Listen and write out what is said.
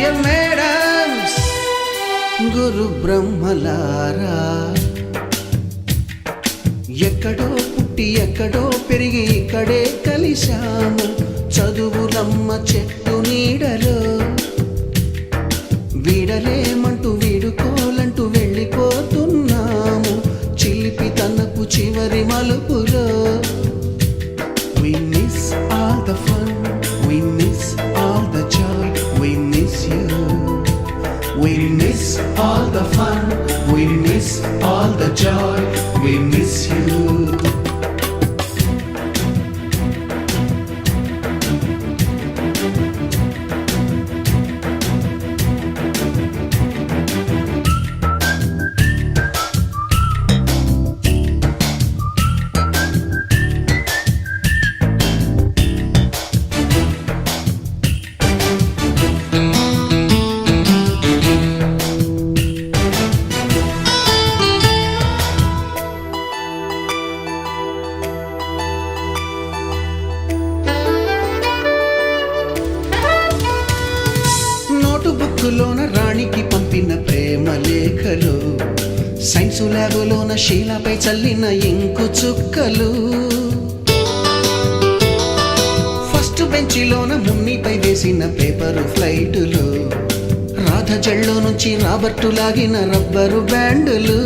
Dear madams, గురు బ్రహ్మలారా, ఎక్కడో పుట్టి ఎక్కడో పెరిగి ఇక్కడే కలిశాము చదువులమ్మ చెట్టు నీడలో. వీడలేమంటూ వీడుకోలంటూ వెళ్ళిపోతున్నాము చిలిపి తనపు చివరి మలుపులో. We miss all the fun, we miss all the joy, we miss you. We miss all the fun, we miss all the joy, we miss you. బుక్కులోన రాణికి పంపిన ప్రేమ లేఖలు, సైన్సు ల్యాబులోన శీలపై చల్లిన ఇంకు చుక్కలు, ఫస్ట్ బెంచిలోన మున్నిపై వేసిన పేపరు ఫ్లైటులు, రాధ జల్లో నుంచి రాబర్టు లాగిన rubber బ్యాండులు.